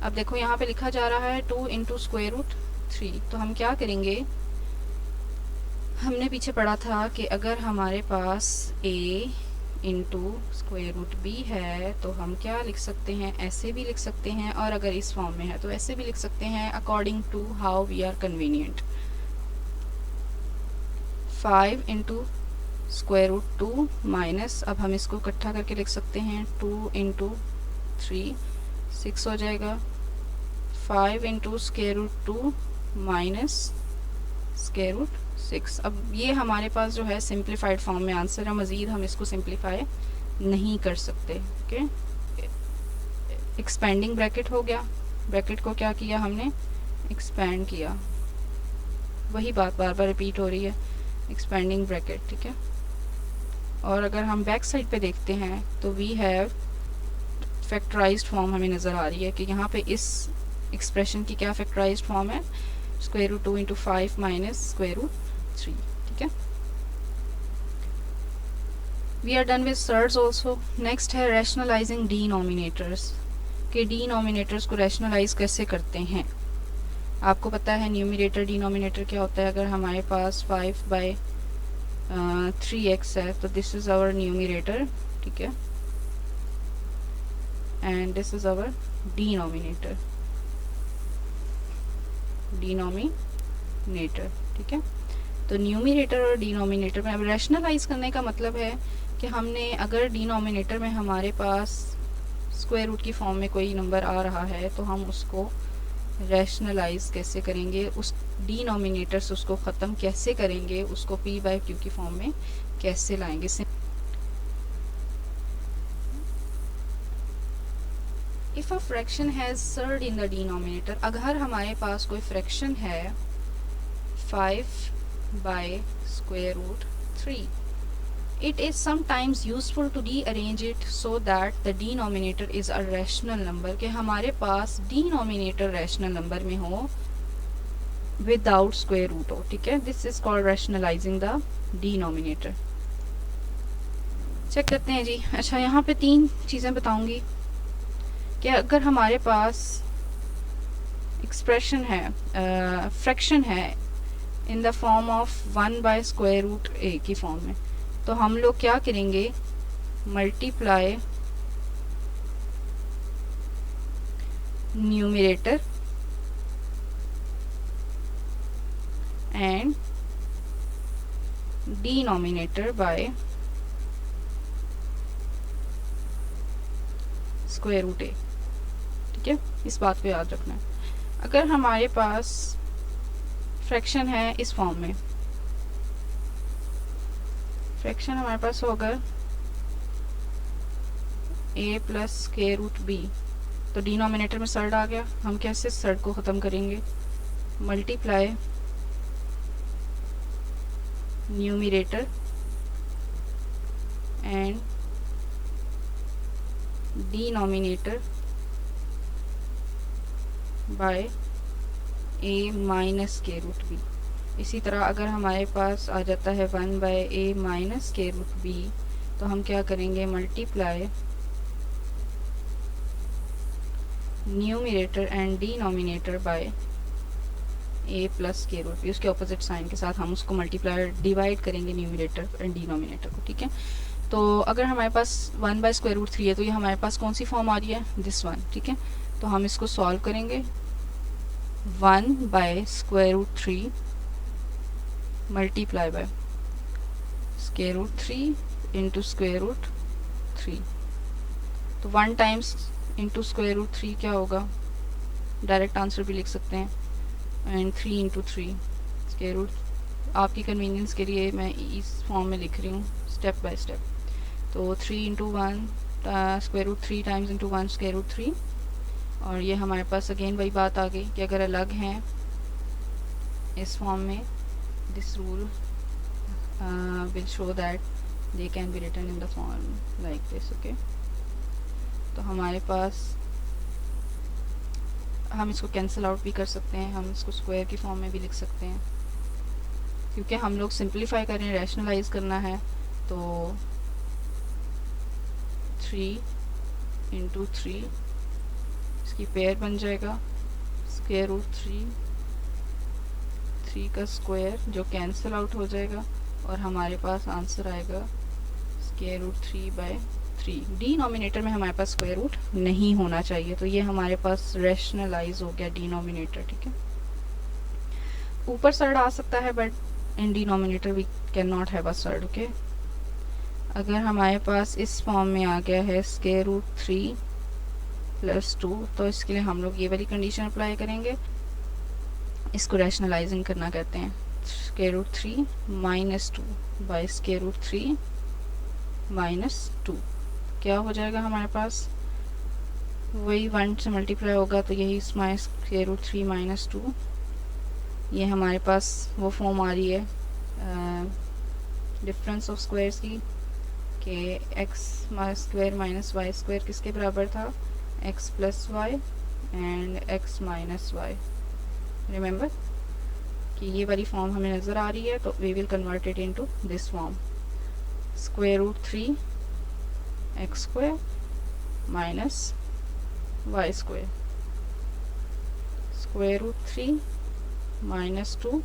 अब देखो यहाँ पे लिखा जा रहा है 2 इंटू स्क्वायर रूट 3। तो हम क्या करेंगे, हमने पीछे पढ़ा था कि अगर हमारे पास a into square root b है तो हम क्या लिख सकते हैं, ऐसे भी लिख सकते हैं, और अगर इस फॉर्म में है तो ऐसे भी लिख सकते हैं, according to how we are convenient. 5 into square root 2 minus, अब हम इसको इकट्ठा करके लिख सकते हैं 2 इंटू 3, 6 हो जाएगा। 5 into square root 2 minus square root 6। अब ये हमारे पास जो है सिंप्लीफाइड फॉर्म में आंसर है, मज़ीद हम इसको सिंप्लीफाई नहीं कर सकते। ओके, एक्सपेंडिंग ब्रैकेट हो गया, ब्रैकेट को क्या किया हमने, एक्सपेंड किया, वही बात बार बार रिपीट हो रही है, एक्सपेंडिंग ब्रैकेट, ठीक है। और अगर हम बैक साइड पे देखते हैं तो वी हैव फैक्टराइज्ड फॉर्म हमें नज़र आ रही है कि यहाँ पे इस एक्सप्रेशन की क्या फैक्टराइज्ड फॉर्म है, square root 2 into 5 minus square root 3, ठीक है। We are done with surds also. Next है रैशनलाइजिंग डीनोमिनेटर्स, कि डीनोमिनेटर्स को रैशनलाइज कैसे करते हैं। आपको पता है न्यूमरेटर डिनोमिनेटर क्या होता है। अगर हमारे पास 5/3x है तो दिस इज़ आवर न्यूमरेटर, ठीक है, and this is our denominator, ठीक है। तो न्यूमरेटर और डिनोमिनेटर में अब रैशनलाइज करने का मतलब है कि हमने अगर डिनोमिनेटर में हमारे पास स्क्वायर रूट की फॉर्म में कोई नंबर आ रहा है तो हम उसको रैशनलाइज कैसे करेंगे, उस डिनोमिनेटर से उसको ख़त्म कैसे करेंगे, उसको p/q की फॉर्म में कैसे लाएंगे। If a fraction has surd in the denominator, अगर हमारे पास कोई फ्रैक्शन है 5/√3, it is sometimes useful to rearrange it so that the denominator is a rational number, कि हमारे पास denominator rational number में हो without square root हो, ठीक है। This is called rationalizing the denominator। Check करते हैं जी। अच्छा, यहाँ पे 3 चीज़ें बताऊंगी कि अगर हमारे पास एक्सप्रेशन है, फ्रैक्शन है इन द फॉर्म ऑफ 1/√a की फॉर्म में, तो हम लोग क्या करेंगे, multiply numerator and denominator by square root a, ठीक है। इस बात को याद रखना है। अगर हमारे पास फ्रैक्शन है इस फॉर्म में, फ्रैक्शन हमारे पास होगा a plus square root b, तो डिनोमिनेटर में सर्ड आ गया, हम कैसे सर्ड को ख़त्म करेंगे, multiply numerator and denominator by a minus square root b। इसी तरह अगर हमारे पास आ जाता है 1/a minus square root b, तो हम क्या करेंगे, multiply numerator and denominator by a plus square root b। उसके ऑपोजिट साइन के साथ हम उसको मल्टीप्लाई डिवाइड करेंगे न्यूमरेटर एंड डिनोमिनेटर को, ठीक है। तो अगर हमारे पास 1/√3 है तो ये हमारे पास कौन सी फॉर्म आ रही है, दिस वन, ठीक है। तो हम इसको सॉल्व करेंगे, 1/√3 multiply by square root 3 into square root 3। तो 1 टाइम्स इंटू स्क्वायर रूट 3 क्या होगा, डायरेक्ट आंसर भी लिख सकते हैं, एंड 3 इंटू 3 स्क्वायर रूट। आपकी कन्वीनियंस के लिए मैं इस फॉर्म में लिख रही हूँ स्टेप बाय स्टेप। तो 3 into 1 square root 3 times into 1 square root 3, और ये हमारे पास अगेन वही बात आ गई कि अगर अलग हैं इस फॉर्म में, this rule will show that they can be written in the form like this, okay. तो हमारे पास हम इसको कैंसिल आउट भी कर सकते हैं, हम इसको स्क्वायर की फॉर्म में भी लिख सकते हैं, क्योंकि हम लोग सिंप्लीफाई करें, रैशनलाइज करना है। तो 3 इंटू 3 इसकी पेयर बन जाएगा, स्क्वायर रूट 3 का स्क्वायर जो कैंसिल आउट हो जाएगा, और हमारे पास आंसर आएगा स्क्वायर रूट 3/3। डिनोमिनेटर में हमारे पास स्क्वायर रूट नहीं होना चाहिए, तो ये हमारे पास रैशनलाइज हो गया डिनोमिनेटर, ठीक है। ऊपर सर्ड आ सकता है but in denominator we can not have a surd. Okay, अगर हमारे पास इस फॉर्म में आ गया है स्क्वायर रूट 3 + 2, तो इसके लिए हम लोग ये वाली कंडीशन अप्लाई करेंगे। इसको रैशनलाइजिंग करना कहते हैं। Square root 3 - 2 by square root 3 - 2 क्या हो जाएगा हमारे पास, वही 1 से मल्टीप्लाई होगा, तो यही स्क्वायर रूट 3 - 2। ये हमारे पास वो फॉर्म आ रही है डिफरेंस ऑफ स्क्वायर्स की, कि x square minus y square किसके बराबर था, x + y and x - y। Remember कि ये वाली फॉर्म हमें नज़र आ रही है, तो we will convert it into this form, square root 3 x square minus y square, square root 3 - 2,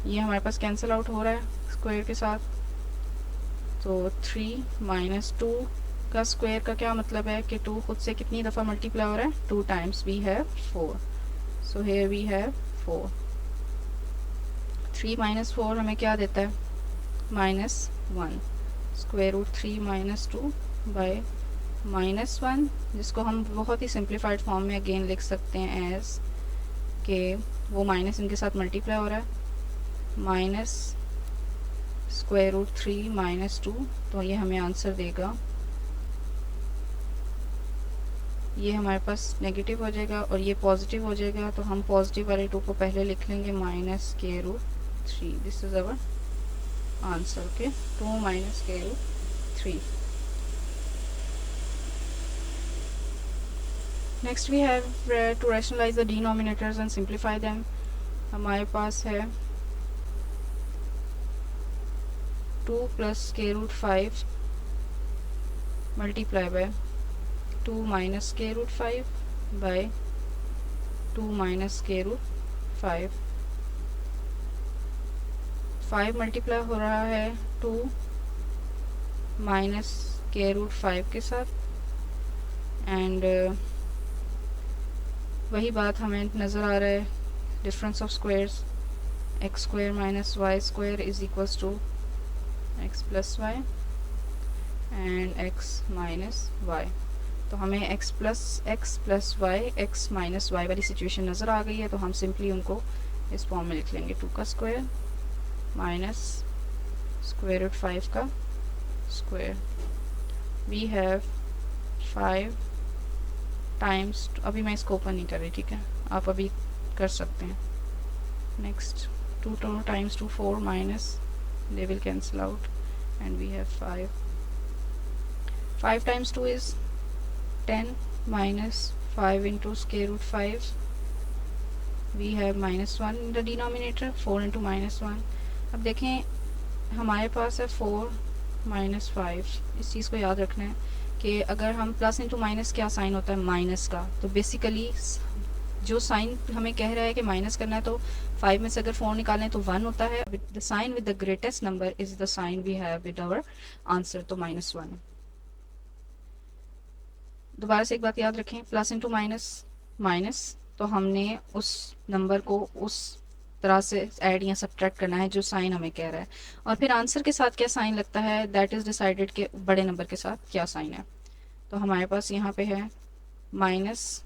ये हमारे पास कैंसिल आउट हो रहा है स्क्वायर के साथ, तो 3 - 2 का स्क्वायर का क्या मतलब है कि 2 खुद से कितनी दफ़ा मल्टीप्लाई हो रहा है, 2 times, we have 4, so here we have 4। 3 - 4 हमें क्या देता है, -1, स्क्वायर रूट 3 - 2 बाय -1, जिसको हम बहुत ही सिंप्लीफाइड फॉर्म में अगेन लिख सकते हैं एज के वो माइनस इनके साथ मल्टीप्लाई हो रहा है, माइनस स्क्वायर रूट 3 - 2, तो ये हमें आंसर देगा, ये हमारे पास नेगेटिव हो जाएगा और ये पॉजिटिव हो जाएगा, तो हम पॉजिटिव वाले 2 को पहले लिख लेंगे, -square root 3, this is our answer. Okay, 2 - square root 3। Next we have to rationalise the denominators and simplify them. हमारे पास है 2 + square root 5 multiply by 2 - square root 5 by 2 - square root 5। 5 multiply हो रहा है 2 - स्क्वायर रूट 5 के साथ, एंड वही बात हमें नज़र आ रहा है, difference of squares, x square - y square is equals to x + y and x - y। तो हमें x + y, x - y वाली सिचुएशन नज़र आ गई है, तो हम सिंपली उनको इस फॉर्म में लिख लेंगे, 2 का स्क्वायर माइनस स्क्वायर रूट 5 का स्क्वायर। वी हैव 5 टाइम्स, अभी मैं इसको ओपन नहीं कर रही, ठीक है, आप अभी कर सकते हैं। Next 2 times 2 4 minus, they will cancel out and we have 5 times 2 is 10 minus 5 into square root 5, we have -1 in the denominator, 4 into -1। अब देखें हमारे पास है 4 - 5, इस चीज़ को याद रखना है कि अगर हम प्लस इंटू माइनस, क्या साइन होता है माइनस का, तो बेसिकली जो साइन हमें कह रहा है कि माइनस करना है, तो 5 में से अगर 4 निकालें तो 1 होता है। The sign with the greatest number is the sign we have with our answer, तो -1। दोबारा से एक बात याद रखें, प्लस इंटू माइनस, तो हमने उस नंबर को उस तरह से ऐड या सब्ट्रैक्ट करना है जो साइन हमें कह रहा है, और फिर आंसर के साथ क्या साइन लगता है, दैट इज़ डिसाइडेड के बड़े नंबर के साथ क्या साइन है। तो हमारे पास यहाँ पे है -10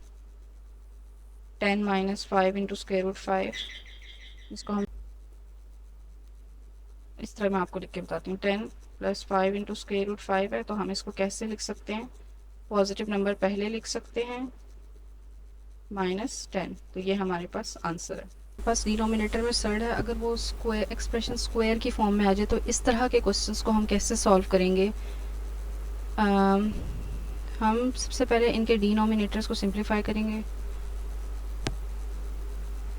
- 5 इंटू स्क्वायर रूट 5, इसको हम इस तरह मैं आपको लिख के बताती हूँ, 10 + 5 इंटू स्क्वायर रूट 5 है, तो हम इसको कैसे लिख सकते हैं, पॉजिटिव नंबर पहले लिख सकते हैं, -10, तो ये हमारे पास आंसर है। पास डिनोमिनेटर में सर्ड है, अगर वो स्क्वायर एक्सप्रेशन स्क्वायर की फॉर्म में आ जाए, तो इस तरह के क्वेश्चंस को हम कैसे सॉल्व करेंगे। हम सबसे पहले इनके डिनोमिनेटर्स को सिंप्लीफाई करेंगे।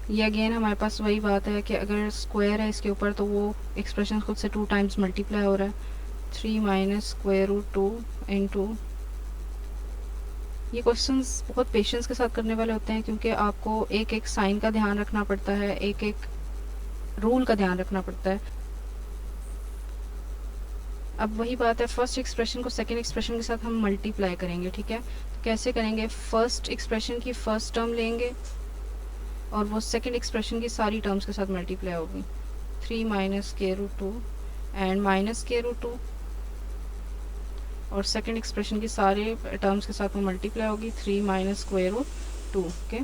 ये अगेन हमारे पास वही बात है कि अगर स्क्वायर है इसके ऊपर, तो वो एक्सप्रेशन खुद से 2 टाइम्स मल्टीप्लाई हो रहा है, 3 - स्क्वायर रूट 2 इंटू, ये क्वेश्चंस बहुत पेशेंस के साथ करने वाले होते हैं, क्योंकि आपको एक एक साइन का ध्यान रखना पड़ता है, एक एक रूल का ध्यान रखना पड़ता है। अब वही बात है, फर्स्ट एक्सप्रेशन को सेकंड एक्सप्रेशन के साथ हम मल्टीप्लाई करेंगे, ठीक है, तो कैसे करेंगे, फर्स्ट एक्सप्रेशन की फर्स्ट टर्म लेंगे और वो सेकंड एक्सप्रेशन की सारी टर्म्स के साथ मल्टीप्लाई होगी, 3 माइनस के रूट 2 एंड माइनस के रूट 2, और सेकंड एक्सप्रेशन की सारे टर्म्स के साथ में मल्टीप्लाई होगी 3 माइनस स्क्वायर रूट 2। ओके,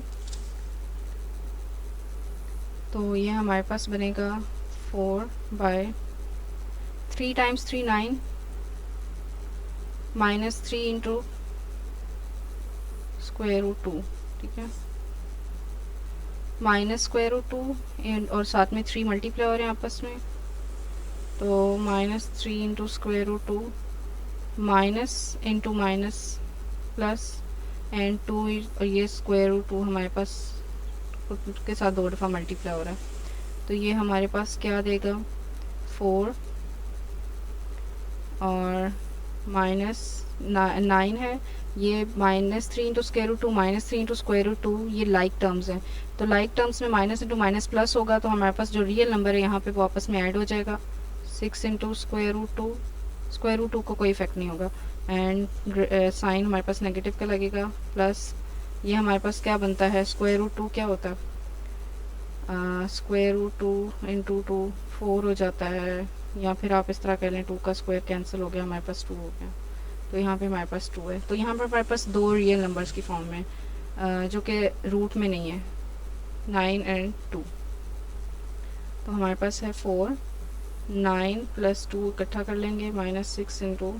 तो ये हमारे पास बनेगा 4/3 times 3 9 minus 3 into square root 2। ठीक है, माइनस स्क्वायर रूट 2 और साथ में 3 मल्टीप्लाई हो रहे हैं आपस में, तो minus 3 into square root 2 minus into minus plus and 2, और ये स्क्वायर रूट 2 हमारे पास खुद के साथ 2 दफ़ा मल्टीप्लाई हो रहा है, तो ये हमारे पास क्या देगा 4 और माइनस 9 है। ये minus 3 into square root 2 minus 3 into square root 2 ये लाइक टर्म्स हैं, तो लाइक टर्म्स में माइनस इंटू माइनस प्लस होगा, तो हमारे पास जो रियल नंबर है यहाँ पे वो आपस में ऐड हो जाएगा। 6 into square root 2, square root 2 को कोई इफेक्ट नहीं होगा, एंड साइन हमारे पास नेगेटिव का लगेगा, प्लस ये हमारे पास क्या बनता है, स्क्वायर रूट 2 क्या होता है, स्क्वायर रूट 2 इंटू 2 4 हो जाता है, या फिर आप इस तरह कह लें 2 का स्क्वायर कैंसिल हो गया, हमारे पास 2 हो गया, तो यहाँ पे हमारे पास 2 है। तो यहाँ पर हमारे पास 2 रियल नंबर्स की फॉर्म में जो कि रूट में नहीं है, 9 एंड 2, तो हमारे पास है 4 9 प्लस 2 इकट्ठा कर लेंगे minus 6 into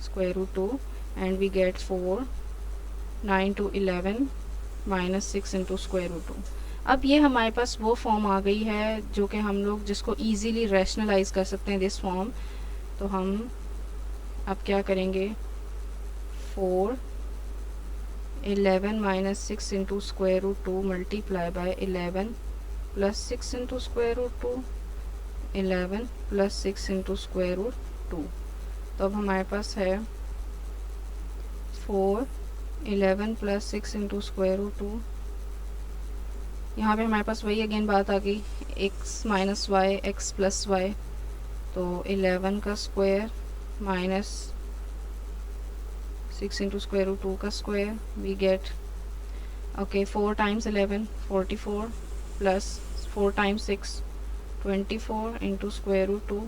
square root 2 and we get 4 9 to 11 minus 6 into square root 2। अब ये हमारे पास वो फॉर्म आ गई है जो कि हम लोग जिसको ईजीली रैशनलाइज कर सकते हैं दिस फॉर्म। तो हम अब क्या करेंगे, 4 11 minus 6 into square root 2 multiply by 11 plus 6 into square root 2 11 plus 6 into square root 2। तो अब हमारे पास है 4 11 प्लस 6 इंटू स्क्वायर रूट 2। यहाँ पे हमारे पास वही अगेन बात आ गई, x minus y x plus y, तो 11 का square minus 6 into square root 2 का square, we get okay 4 times 11 44 प्लस 4 times 6 24 into square root 2,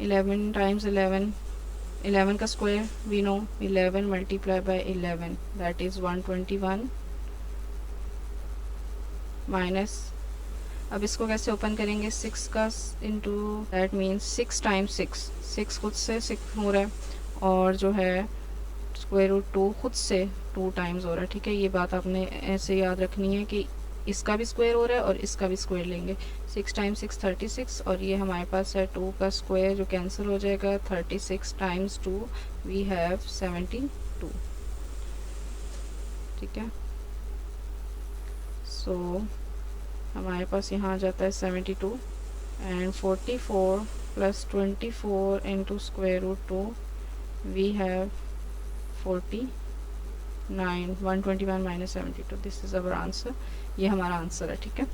11 times 11 का square we know 11 multiply by 11 that is 121 minus, अब इसको कैसे ओपन करेंगे, 6 का इंटू दैट मीन्स 6 टाइम्स 6 खुद से 6 हो रहा है, और जो है स्क्वायर रूट 2 खुद से 2 टाइम्स हो रहा है। ठीक है, ये बात आपने ऐसे याद रखनी है कि इसका भी स्क्वायर हो रहा है और इसका भी स्क्वायर लेंगे, 6 टाइम्स 6 36, और ये हमारे पास है 2 का स्क्वायर जो कैंसिल हो जाएगा, 36 टाइम्स 2 वी हैव 72। ठीक है, सो हमारे पास यहाँ आ जाता है 72 and 44 plus 24 into square root 2 we have 49 121 minus 72, this is our answer, ये हमारा आंसर है। ठीक है।